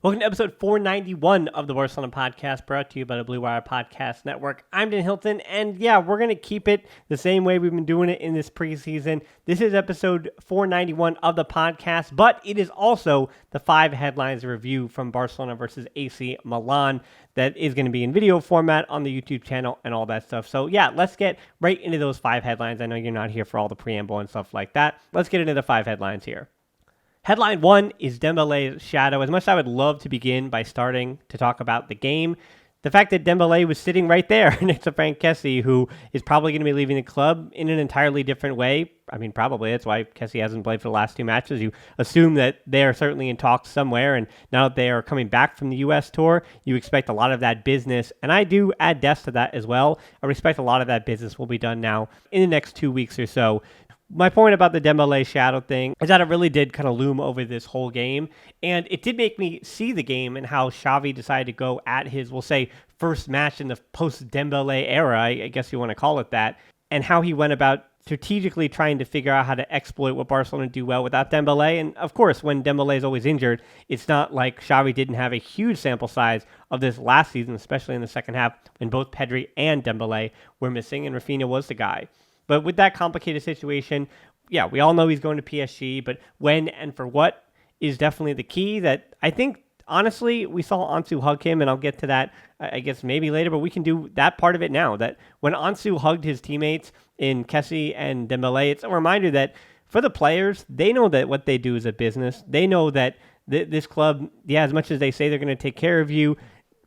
Welcome to episode 491 of the Barcelona podcast, brought to you by the Blue Wire Podcast Network. I'm Dan Hilton, and yeah, we're going to keep it the same way we've been doing it in this preseason. This is episode 491 of the podcast, but it is also the 5 headlines review from Barcelona versus AC Milan that is going to be in video format on the YouTube channel and all that stuff. So yeah, let's get right into those 5 headlines. I know you're not here for all the preamble and stuff like that. Let's get into the 5 headlines here. Headline 1 is Dembele's shadow. As much as I would love to begin by starting to talk about the game, the fact that Dembele was sitting right there next to Franck Kessie, who is probably going to be leaving the club in an entirely different way. I mean, probably. That's why Kessie hasn't played for the last 2 matches. You assume that they are certainly in talks somewhere, and now that they are coming back from the U.S. tour, you expect a lot of that business, and I do add Des to that as well. I respect a lot of that business will be done now in the next 2 weeks or so. My point about the Dembele shadow thing is that it really did kind of loom over this whole game, and it did make me see the game and how Xavi decided to go at his, we'll say, first match in the post-Dembele era, I guess you want to call it that, and how he went about strategically trying to figure out how to exploit what Barcelona do well without Dembele. And of course, when Dembele is always injured, it's not like Xavi didn't have a huge sample size of this last season, especially in the second half when both Pedri and Dembele were missing, and Rafinha was the guy. But with that complicated situation, yeah, we all know he's going to PSG, but when and for what is definitely the key that I think, honestly, we saw Ansu hug him, and I'll get to that, I guess, maybe later, but we can do that part of it now, that when Ansu hugged his teammates in Kessie and Dembele, it's a reminder that for the players, they know that what they do is a business. They know that this club, yeah, as much as they say they're going to take care of you,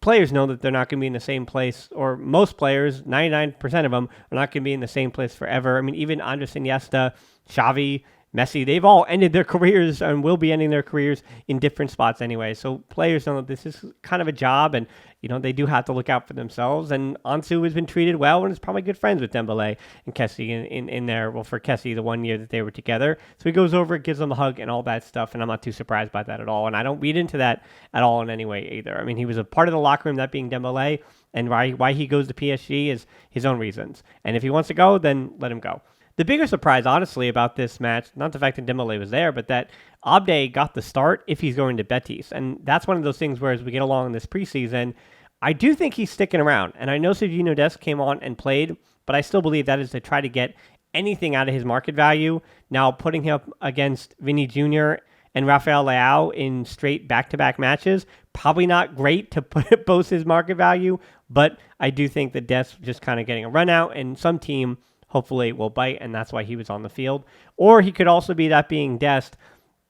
players know that they're not going to be in the same place, or most players, 99% of them, are not going to be in the same place forever. I mean, even Andres Iniesta, Xavi, Messi, they've all ended their careers and will be ending their careers in different spots anyway. So players know that this is kind of a job, and they do have to look out for themselves. And Ansu has been treated well and is probably good friends with Dembele and Kessie in there. Well, for Kessie, the 1 year that they were together. So he goes over, gives them a hug and all that stuff, and I'm not too surprised by that at all. And I don't read into that at all in any way either. I mean, he was a part of the locker room, that being Dembele, and why he goes to PSG is his own reasons. And if he wants to go, then let him go. The bigger surprise, honestly, about this match, not the fact that Dembele was there, but that Abde got the start if he's going to Betis. And that's one of those things where as we get along in this preseason, I do think he's sticking around. And I know Serginho Dest came on and played, but I still believe that is to try to get anything out of his market value. Now, putting him up against Vinny Jr. and Rafael Leao in straight back-to-back matches, probably not great to boast his market value, but I do think that Dest just kind of getting a run out, and some team hopefully will bite, and that's why he was on the field. Or he could also be that being Dest.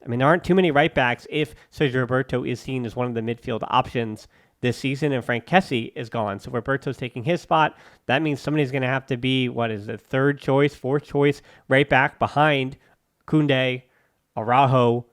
I mean, there aren't too many right backs if Sergio Roberto is seen as one of the midfield options this season, and Franck Kessie is gone. So Roberto's taking his spot. That means somebody's going to have to be, third choice, fourth choice right back behind Koundé, Araujo,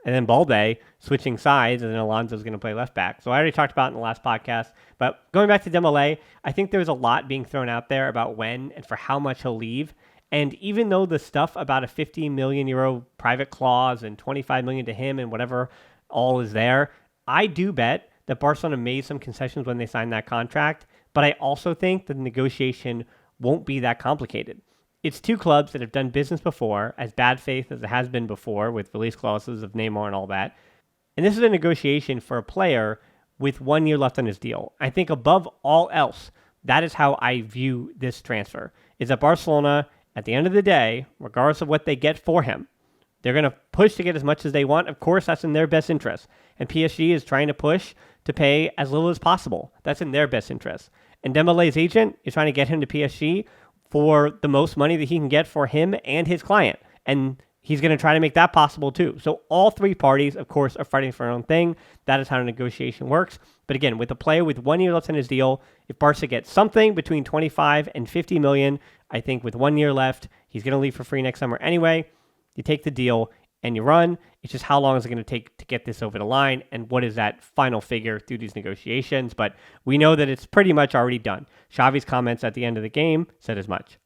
and then Balde switching sides, and then Alonso's going to play left back. So I already talked about it in the last podcast. But going back to Dembele, I think there's a lot being thrown out there about when and for how much he'll leave. And even though the stuff about a 50 million euro private clause and 25 million to him and whatever all is there, I do bet that Barcelona made some concessions when they signed that contract. But I also think that the negotiation won't be that complicated. It's 2 clubs that have done business before, as bad faith as it has been before, with release clauses of Neymar and all that. And this is a negotiation for a player with 1 year left on his deal. I think above all else, that is how I view this transfer, is that Barcelona, at the end of the day, regardless of what they get for him, they're going to push to get as much as they want. Of course, that's in their best interest. And PSG is trying to push to pay as little as possible. That's in their best interest. And Dembele's agent is trying to get him to PSG for the most money that he can get for him and his client. And he's going to try to make that possible too. So all 3 parties, of course, are fighting for their own thing. That is how a negotiation works. But again, with a player with 1 year left in his deal, if Barca gets something between 25 and 50 million, I think with 1 year left, he's going to leave for free next summer anyway. You take the deal and you run. It's just how long is it going to take to get this over the line, and what is that final figure through these negotiations? But we know that it's pretty much already done. Xavi's comments at the end of the game said as much.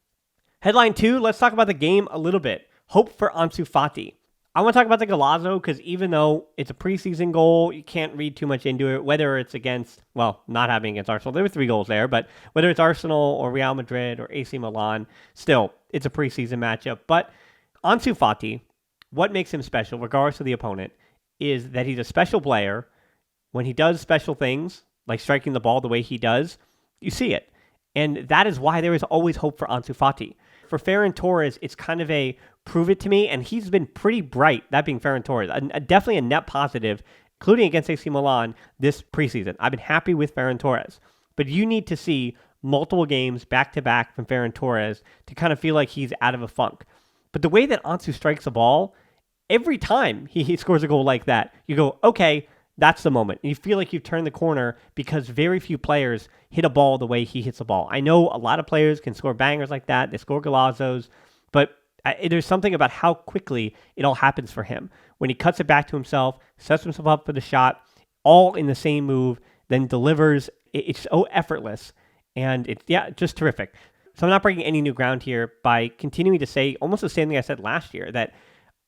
Headline 2, let's talk about the game a little bit. Hope for Ansu Fati. I want to talk about the golazo because even though it's a preseason goal, you can't read too much into it, whether it's against, not having against Arsenal. There were 3 goals there, but whether it's Arsenal or Real Madrid or AC Milan, still, it's a preseason matchup. But Ansu Fati, what makes him special, regardless of the opponent, is that he's a special player when he does special things, like striking the ball the way he does, you see it. And that is why there is always hope for Ansu Fati. For Ferran Torres, it's kind of a prove it to me, and he's been pretty bright, that being Ferran Torres, definitely a net positive, including against AC Milan this preseason. I've been happy with Ferran Torres. But you need to see multiple games back-to-back from Ferran Torres to kind of feel like he's out of a funk. But the way that Ansu strikes the ball, every time he scores a goal like that, you go, okay, that's the moment. You feel like you've turned the corner because very few players hit a ball the way he hits a ball. I know a lot of players can score bangers like that. They score golazos, but there's something about how quickly it all happens for him. When he cuts it back to himself, sets himself up for the shot, all in the same move, then delivers. It's so effortless, and it's, just terrific. So I'm not breaking any new ground here by continuing to say almost the same thing I said last year, that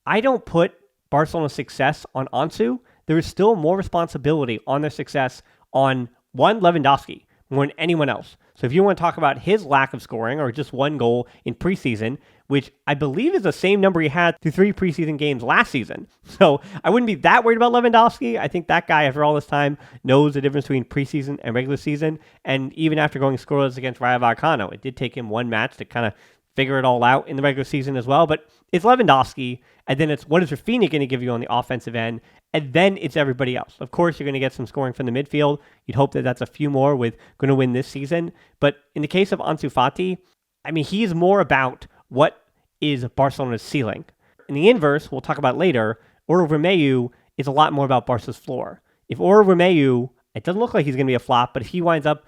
I don't put Barcelona's success on Ansu. There is still more responsibility on their success on Lewandowski more than anyone else. So if you want to talk about his lack of scoring or just one goal in preseason, which I believe is the same number he had through 3 preseason games last season. So I wouldn't be that worried about Lewandowski. I think that guy, after all this time, knows the difference between preseason and regular season. And even after going scoreless against Rayo Vallecano, it did take him one match to kind of figure it all out in the regular season as well. But it's Lewandowski, and then it's what is Rafinha going to give you on the offensive end, and then it's everybody else. Of course, you're going to get some scoring from the midfield. You'd hope that that's a few more with going to win this season. But in the case of Ansu Fati, I mean, he's more about what is Barcelona's ceiling. In the inverse, we'll talk about later, Oriol Romeu is a lot more about Barca's floor. If Oriol Romeu, it doesn't look like he's going to be a flop, but if he winds up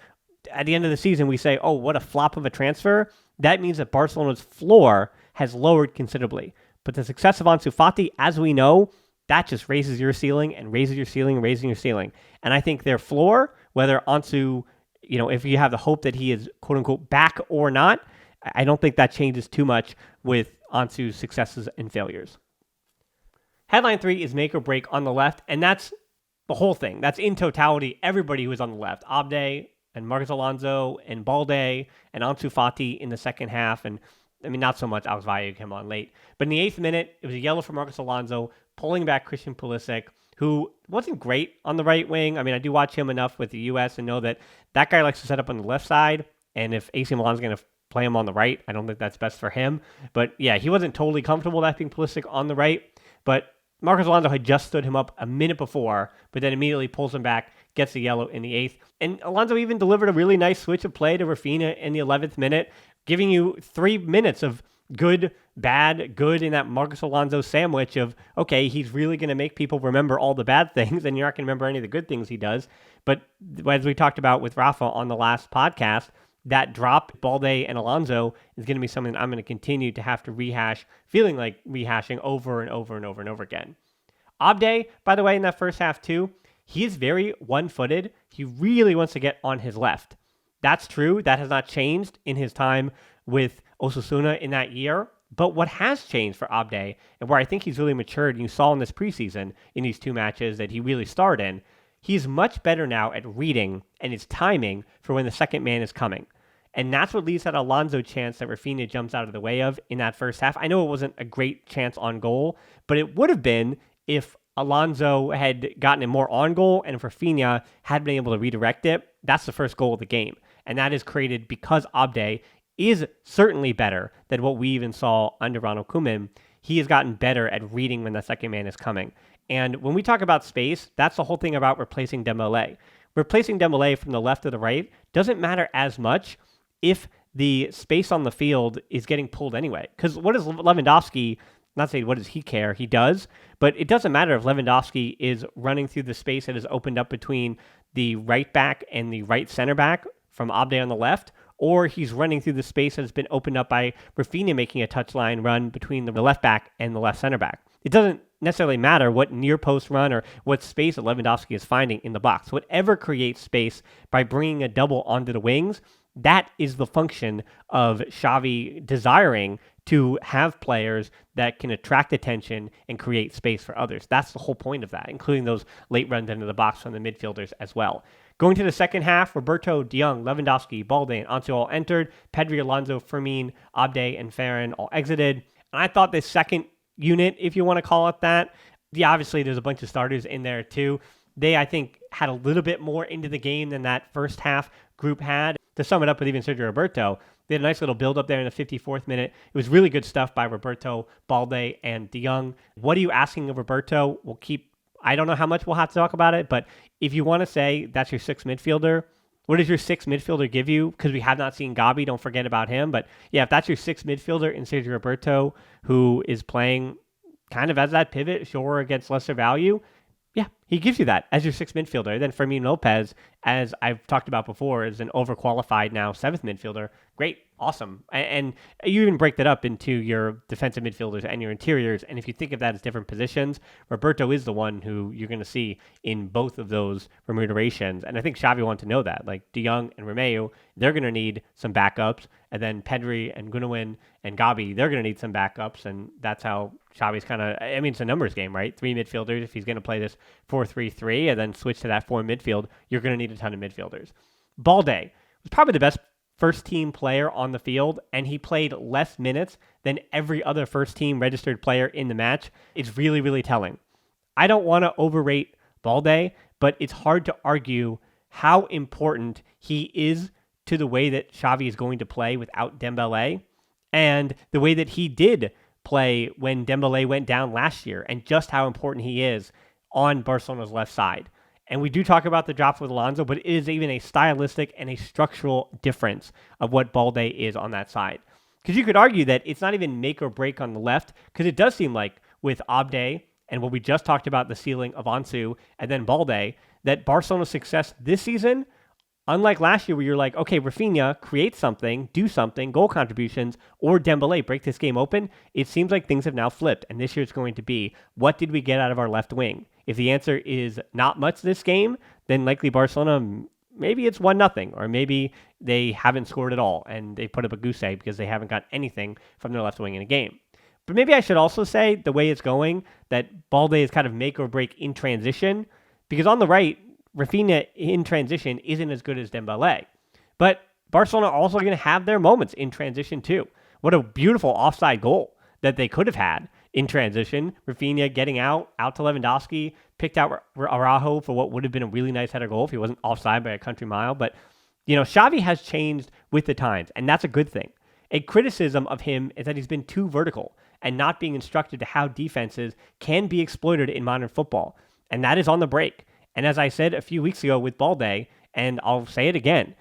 at the end of the season, we say, oh, what a flop of a transfer, that means that Barcelona's floor has lowered considerably. But the success of Ansu Fati, as we know, that just raises your ceiling and raises your ceiling and raises your ceiling. And I think their floor, whether Ansu, if you have the hope that he is quote unquote back or not, I don't think that changes too much with Ansu's successes and failures. Headline 3 is make or break on the left, and that's the whole thing. That's in totality everybody who is on the left. Abde and Marcos Alonso and Balde and Ansu Fati in the second half, and I mean, not so much Alex Valle came on late. But in the 8th minute, it was a yellow for Marcos Alonso, pulling back Christian Pulisic, who wasn't great on the right wing. I mean, I do watch him enough with the U.S. and know that guy likes to set up on the left side, and if AC Milan's going to play him on the right, I don't think that's best for him. But yeah, he wasn't totally comfortable that being Pulisic on the right, but Marcos Alonso had just stood him up a minute before, but then immediately pulls him back, gets the yellow in the 8th. And Alonso even delivered a really nice switch of play to Rafinha in the 11th minute, giving you 3 minutes of good, bad, good in that Marcos Alonso sandwich of, okay, he's really going to make people remember all the bad things, and you're not going to remember any of the good things he does. But as we talked about with Rafa on the last podcast, that drop, Balde and Alonso, is going to be something I'm going to continue to have to rehash, feeling like rehashing over and over and over and over again. Abde, by the way, in that first half too, he is very one-footed. He really wants to get on his left. That's true. That has not changed in his time with Osasuna in that year. But what has changed for Abde, and where I think he's really matured, and you saw in this preseason in these 2 matches that he really starred in, he's much better now at reading and his timing for when the second man is coming. And that's what leaves that Alonso chance that Rafinha jumps out of the way of in that first half. I know it wasn't a great chance on goal, but it would have been if Alonso had gotten it more on goal and if Rafinha had been able to redirect it. That's the first goal of the game. And that is created because Abde is certainly better than what we even saw under Ronald Koeman. He has gotten better at reading when the second man is coming. And when we talk about space, that's the whole thing about replacing Dembele. Replacing Dembele from the left or the right doesn't matter as much if the space on the field is getting pulled anyway. Because what is Lewandowski, not saying what does he care, he does, but it doesn't matter if Lewandowski is running through the space that is opened up between the right back and the right center back from Abde on the left, or he's running through the space that has been opened up by Rafinha making a touchline run between the left back and the left center back. It doesn't necessarily matter what near post run or what space that Lewandowski is finding in the box. Whatever creates space by bringing a double onto the wings, that is the function of Xavi desiring to have players that can attract attention and create space for others. That's the whole point of that, including those late runs into the box from the midfielders as well. Going to the second half, Roberto, De Jong, Lewandowski, Balde, and Ansu all entered. Pedri, Alonso, Fermin, Abde, and Ferran all exited. And I thought this second unit, if you want to call it that, obviously there's a bunch of starters in there too. They, I think, had a little bit more into the game than that first half group had. To sum it up with even Sergio Roberto, they had a nice little build up there in the 54th minute. It was really good stuff by Roberto, Balde, and De Jong. What are you asking of Roberto? I don't know how much we'll have to talk about it, but if you want to say that's your sixth midfielder, what does your sixth midfielder give you? Because we have not seen Gabi, don't forget about him. But yeah, if that's your sixth midfielder in Sergio Roberto, who is playing kind of as that pivot, sure, against lesser value, yeah, he gives you that as your sixth midfielder. Then Fermin Lopez, as I've talked about before, is an overqualified now seventh midfielder. Great, awesome. And you even break that up into your defensive midfielders and your interiors. And if you think of that as different positions, Roberto is the one who you're going to see in both of those remunerations. And I think Xavi wanted to know that. Like De Jong and Romeu, they're going to need some backups. And then Pedri and Gundogan and Gabi, they're going to need some backups. And that's how Xavi's it's a numbers game, right? Three midfielders. If he's going to play this 4-3-3 and then switch to that four midfield, you're going to need a ton of midfielders. Balde was probably the best first team player on the field, and he played less minutes than every other first team registered player in the match. It's really, really telling. I don't want to overrate Balde, but it's hard to argue how important he is to the way that Xavi is going to play without Dembele, and the way that he did play when Dembele went down last year, and just how important he is on Barcelona's left side. And we do talk about the drops with Alonso, but it is even a stylistic and a structural difference of what Balde is on that side. Because you could argue that it's not even make or break on the left, because it does seem like with Abde and what we just talked about, the ceiling of Ansu and then Balde, that Barcelona's success this season, unlike last year where you're like, okay, Rafinha, create something, do something, goal contributions, or Dembele, break this game open, it seems like things have now flipped. And this year it's going to be, what did we get out of our left wing? If the answer is not much this game, then likely Barcelona, maybe it's 1-0, or maybe they haven't scored at all and they put up a goose egg because they haven't got anything from their left wing in a game. But maybe I should also say, the way it's going, that Balde is kind of make or break in transition, because on the right, Rafinha in transition isn't as good as Dembele. But Barcelona are also going to have their moments in transition too. What a beautiful offside goal that they could have had in transition. Rafinha getting out to Lewandowski, picked out Araujo for what would have been a really nice header goal if he wasn't offside by a country mile. But, Xavi has changed with the times, and that's a good thing. A criticism of him is that he's been too vertical and not being instructed to how defenses can be exploited in modern football. And that is on the break. And as I said a few weeks ago with Balde, and I'll say it again,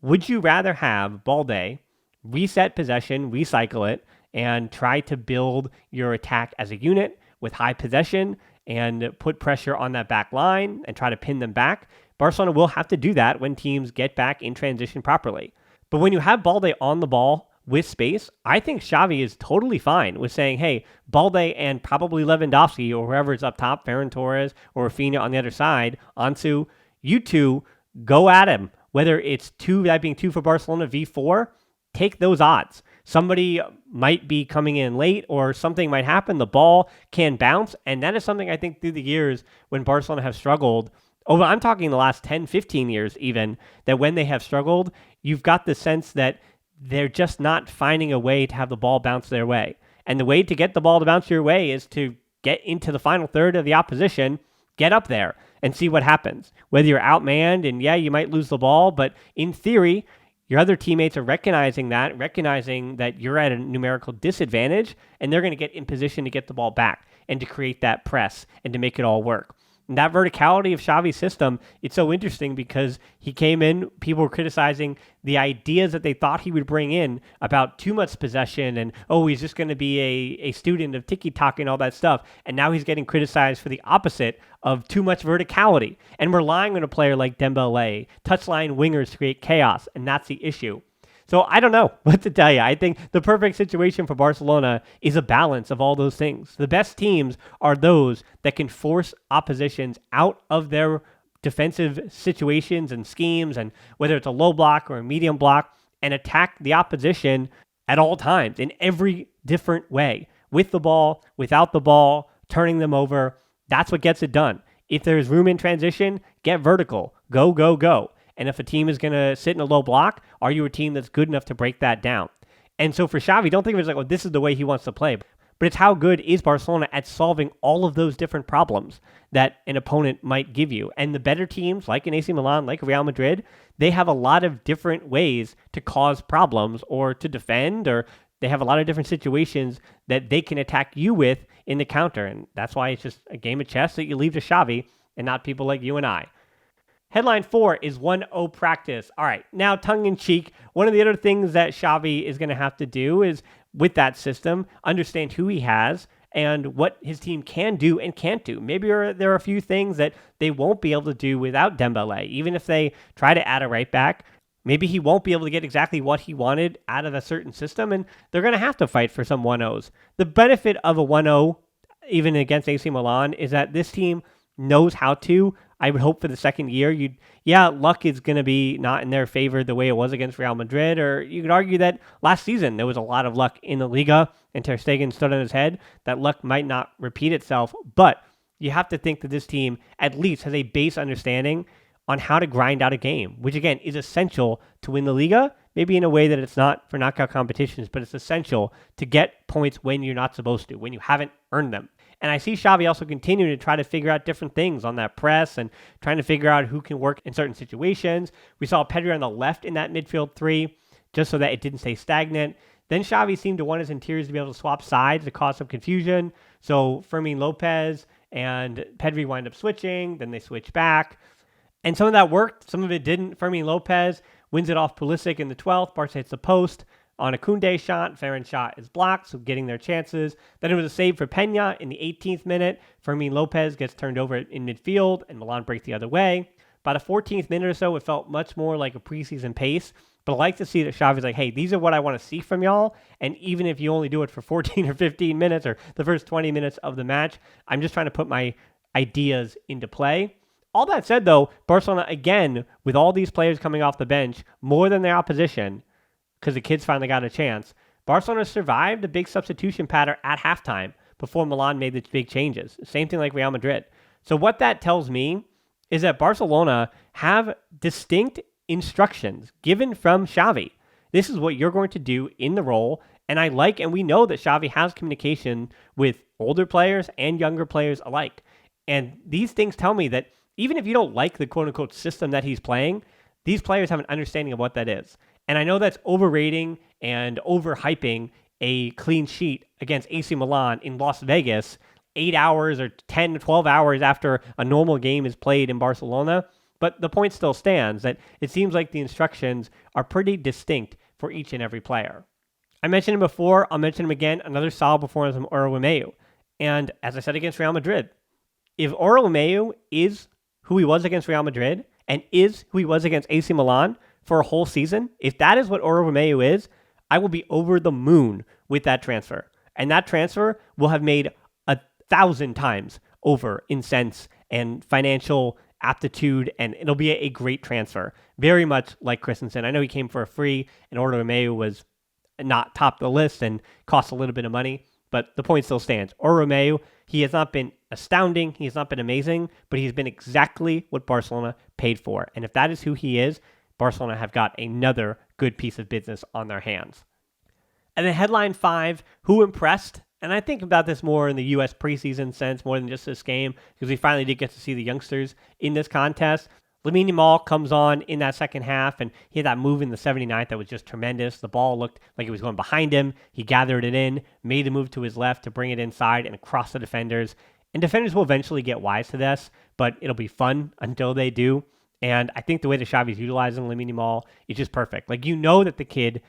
would you rather have Balde reset possession, recycle it, and try to build your attack as a unit with high possession and put pressure on that back line and try to pin them back? Barcelona will have to do that when teams get back in transition properly. But when you have Balde on the ball with space, I think Xavi is totally fine with saying, hey, Balde and probably Lewandowski or whoever is up top, Ferran Torres or Rafinha on the other side, Ansu, you two go at him. Whether it's that being two for Barcelona v4, take those odds. Somebody might be coming in late or something might happen. The ball can bounce. And that is something I think through the years when Barcelona have struggled, I'm talking the last 10, 15 years even, that when they have struggled, you've got the sense that they're just not finding a way to have the ball bounce their way. And the way to get the ball to bounce your way is to get into the final third of the opposition, get up there and see what happens. Whether you're outmanned and you might lose the ball, but in theory, your other teammates are recognizing that you're at a numerical disadvantage, and they're going to get in position to get the ball back and to create that press and to make it all work. And that verticality of Xavi's system, it's so interesting because he came in, people were criticizing the ideas that they thought he would bring in about too much possession and, he's just going to be a student of tiki-taka and all that stuff. And now he's getting criticized for the opposite of too much verticality and relying on a player like Dembele, touchline wingers to create chaos, and that's the issue. So I don't know what to tell you. I think the perfect situation for Barcelona is a balance of all those things. The best teams are those that can force oppositions out of their defensive situations and schemes, and whether it's a low block or a medium block, and attack the opposition at all times in every different way, with the ball, without the ball, turning them over. That's what gets it done. If there's room in transition, get vertical. Go, go, go. And if a team is going to sit in a low block, are you a team that's good enough to break that down? And so for Xavi, don't think of it as like, this is the way he wants to play. but it's how good is Barcelona at solving all of those different problems that an opponent might give you. And the better teams, like an AC Milan, like Real Madrid, they have a lot of different ways to cause problems or to defend, or they have a lot of different situations that they can attack you with in the counter. And that's why it's just a game of chess that you leave to Xavi and not people like you and I. Headline 4 is 1-0 practice. All right, now tongue-in-cheek, one of the other things that Xavi is going to have to do is, with that system, understand who he has and what his team can do and can't do. Maybe there are a few things that they won't be able to do without Dembele. Even if they try to add a right back, maybe he won't be able to get exactly what he wanted out of a certain system, and they're going to have to fight for some 1-0s. The benefit of a 1-0, even against AC Milan, is that this team knows how to. I would hope for the second year, luck is going to be not in their favor the way it was against Real Madrid, or you could argue that last season there was a lot of luck in the Liga and Ter Stegen stood on his head. That luck might not repeat itself, but you have to think that this team at least has a base understanding on how to grind out a game, which again is essential to win the Liga, maybe in a way that it's not for knockout competitions, but it's essential to get points when you're not supposed to, when you haven't earned them. And I see Xavi also continuing to try to figure out different things on that press and trying to figure out who can work in certain situations. We saw Pedri on the left in that midfield three, just so that it didn't stay stagnant. Then Xavi seemed to want his interiors to be able to swap sides to cause some confusion. So Fermin Lopez and Pedri wind up switching, then they switch back. And some of that worked, some of it didn't. Fermin Lopez wins it off Pulisic in the 12th. Barca hits the post on a Koundé shot. Ferran's shot is blocked, so getting their chances. Then it was a save for Peña in the 18th minute. Fermin Lopez gets turned over in midfield, and Milan break the other way. By the 14th minute or so, it felt much more like a preseason pace. But I like to see that Xavi's like, hey, these are what I want to see from y'all. And even if you only do it for 14 or 15 minutes or the first 20 minutes of the match, I'm just trying to put my ideas into play. All that said, though, Barcelona, again, with all these players coming off the bench, more than their opposition, because the kids finally got a chance, Barcelona survived a big substitution pattern at halftime before Milan made the big changes. Same thing like Real Madrid. So what that tells me is that Barcelona have distinct instructions given from Xavi. This is what you're going to do in the role. And we know that Xavi has communication with older players and younger players alike. And these things tell me that even if you don't like the quote-unquote system that he's playing, these players have an understanding of what that is. And I know that's overrating and overhyping a clean sheet against AC Milan in Las Vegas 8 hours or 10, 12 hours after a normal game is played in Barcelona. But the point still stands that it seems like the instructions are pretty distinct for each and every player. I mentioned him before. I'll mention him again. Another solid performance from Romeu. And as I said against Real Madrid, if Romeu is who he was against Real Madrid and is who he was against AC Milan for a whole season, if that is what Romeu is, I will be over the moon with that transfer. And that transfer will have made 1,000 times over in sense and financial aptitude, and it'll be a great transfer. Very much like Christensen. I know he came for a free, and Romeu was not top of the list and cost a little bit of money, but the point still stands. Romeu, he has not been astounding, he has not been amazing, but he's been exactly what Barcelona paid for. And if that is who he is, Barcelona have got another good piece of business on their hands. And then headline 5, who impressed? And I think about this more in the U.S. preseason sense, more than just this game, because we finally did get to see the youngsters in this contest. Lamine Yamal comes on in that second half, and he had that move in the 79th that was just tremendous. The ball looked like it was going behind him. He gathered it in, made a move to his left to bring it inside and across the defenders. And defenders will eventually get wise to this, but it'll be fun until they do. And I think the way that Xavi's utilizing Lamine Yamal is just perfect. Like, you know that the kid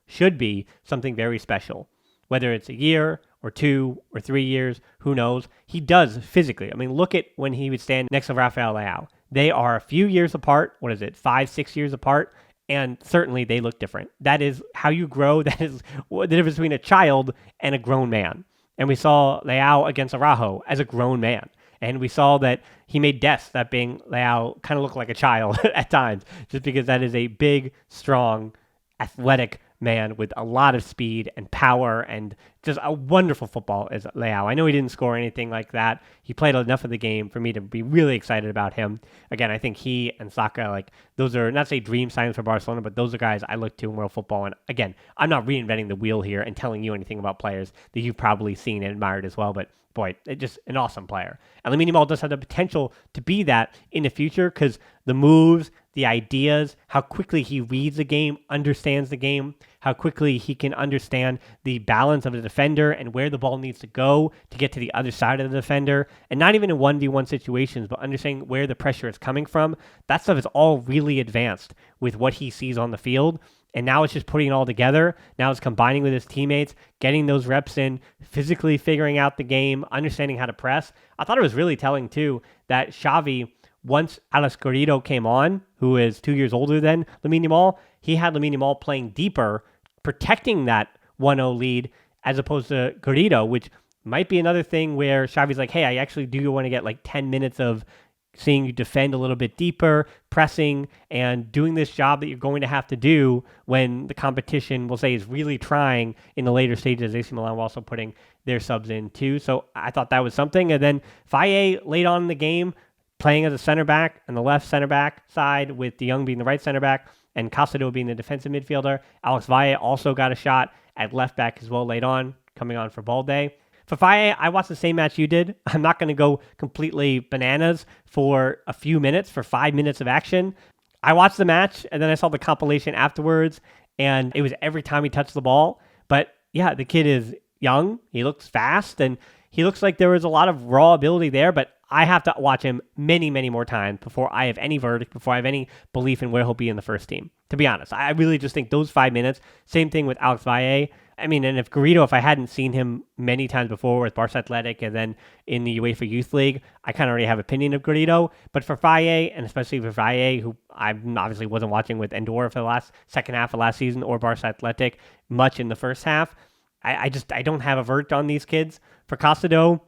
should be something very special. Whether it's a year or 2 or 3 years, who knows? He does physically. I mean, look at when he would stand next to Rafael Leao. They are a few years apart. 5, 6 years apart? And certainly they look different. That is how you grow. That is the difference between a child and a grown man. And we saw Leao against Araujo as a grown man. And we saw that he made Dest, that being Leao, kind of look like a child at times, just because that is a big, strong, athletic man with a lot of speed and power and just a wonderful football is Leao. I know he didn't score anything like that. He played enough of the game for me to be really excited about him. Again, I think he and Saka, like, those are not say dream signings for Barcelona, but those are guys I look to in world football. And again, I'm not reinventing the wheel here and telling you anything about players that you've probably seen and admired as well, but boy, just an awesome player. And Lamine Yamal does have the potential to be that in the future because the moves, the ideas, how quickly he reads the game, understands the game, how quickly he can understand the balance of the defender and where the ball needs to go to get to the other side of the defender. And not even in 1v1 situations, but understanding where the pressure is coming from. That stuff is all really advanced with what he sees on the field. And now it's just putting it all together. Now it's combining with his teammates, getting those reps in, physically figuring out the game, understanding how to press. I thought it was really telling, too, that Xavi, once Alex Garrido came on, who is 2 years older than Lamine Yamal, he had Lamine Yamal playing deeper, protecting that 1-0 lead, as opposed to Garrido, which might be another thing where Xavi's like, hey, I actually do want to get like 10 minutes of seeing you defend a little bit deeper, pressing, and doing this job that you're going to have to do when the competition, we'll say, is really trying in the later stages. AC Milan were also putting their subs in too. So I thought that was something. And then Faye late on in the game, playing as a center back on the left center back side with De Jong being the right center back and Casado being the defensive midfielder. Alex Valle also got a shot at left back as well late on, coming on for Balde. For Faye, I watched the same match you did. I'm not going to go completely bananas for a few minutes, for 5 minutes of action. I watched the match, and then I saw the compilation afterwards, and it was every time he touched the ball. But yeah, the kid is young. He looks fast, and he looks like there was a lot of raw ability there, but I have to watch him many, many more times before I have any verdict, before I have any belief in where he'll be in the first team. To be honest, I really just think those 5 minutes, same thing with Alex Valle. I mean, and if Garrido, if I hadn't seen him many times before with Barça Athletic and then in the UEFA Youth League, I kind of already have an opinion of Garrido. But for Faye, and especially for Faye, who I obviously wasn't watching with Andorra for the second half of last season or Barça Athletic much in the first half, I don't have a verdict on these kids. For Casado,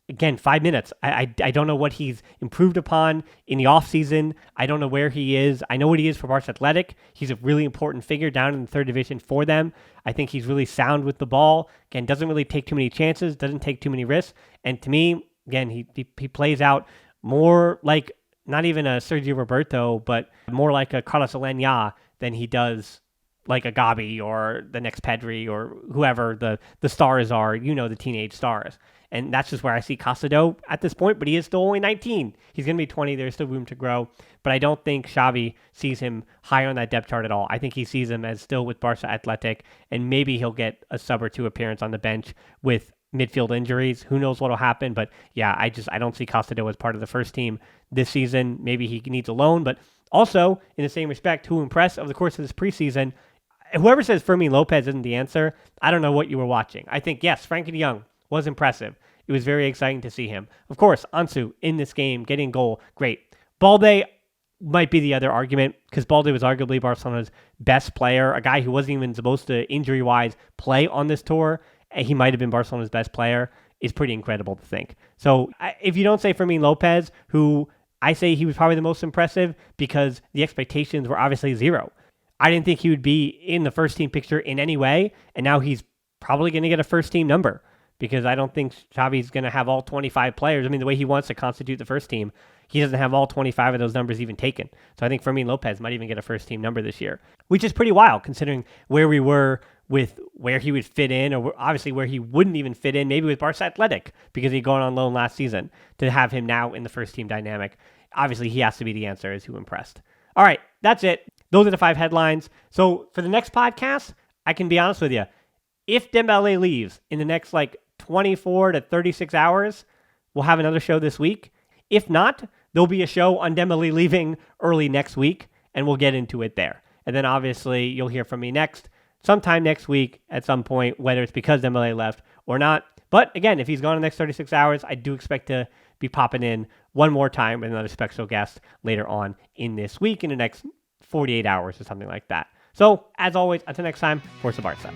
again, 5 minutes. I don't know what he's improved upon in the offseason. I don't know where he is. I know what he is for Barça Athletic. He's a really important figure down in the third division for them. I think he's really sound with the ball. Again, doesn't really take too many chances, doesn't take too many risks. And to me, again, he plays out more like not even a Sergio Roberto, but more like a Carlos Alenya than he does like a Gabi or the next Pedri or whoever the stars are, the teenage stars. And that's just where I see Casado at this point, but he is still only 19. He's going to be 20. There's still room to grow. But I don't think Xavi sees him high on that depth chart at all. I think he sees him as still with Barça Athletic, and maybe he'll get a sub or two appearance on the bench with midfield injuries. Who knows what will happen? But yeah, I don't see Casado as part of the first team this season. Maybe he needs a loan, but also in the same respect, who impressed over the course of this preseason. Whoever says Fermin Lopez isn't the answer, I don't know what you were watching. I think, yes, Frankie de Jong was impressive. It was very exciting to see him. Of course, Ansu in this game, getting a goal, great. Balde might be the other argument, because Balde was arguably Barcelona's best player, a guy who wasn't even supposed to, injury-wise, play on this tour, and he might have been Barcelona's best player, is pretty incredible to think. So if you don't say Fermin Lopez, who I say he was probably the most impressive, because the expectations were obviously zero. I didn't think he would be in the first team picture in any way, and now he's probably going to get a first team number, because I don't think Xavi's going to have all 25 players. I mean, the way he wants to constitute the first team, he doesn't have all 25 of those numbers even taken. So I think Fermin Lopez might even get a first team number this year, which is pretty wild considering where we were with where he would fit in, or obviously where he wouldn't even fit in, maybe with Barça Athletic, because he'd gone on loan last season. To have him now in the first team dynamic, obviously he has to be the answer as who impressed. All right, that's it. Those are the 5 headlines. So for the next podcast, I can be honest with you. If Dembele leaves in the next 24 to 36 hours, we'll have another show this week. If not, there'll be a show on Dembele leaving early next week, and we'll get into it there. And then obviously you'll hear from me sometime next week at some point, whether it's because Dembele left or not. But again, if he's gone in the next 36 hours, I do expect to be popping in one more time with another special guest later on in this week, in the next 48 hours or something like that. So, as always, until next time, Forza Barca.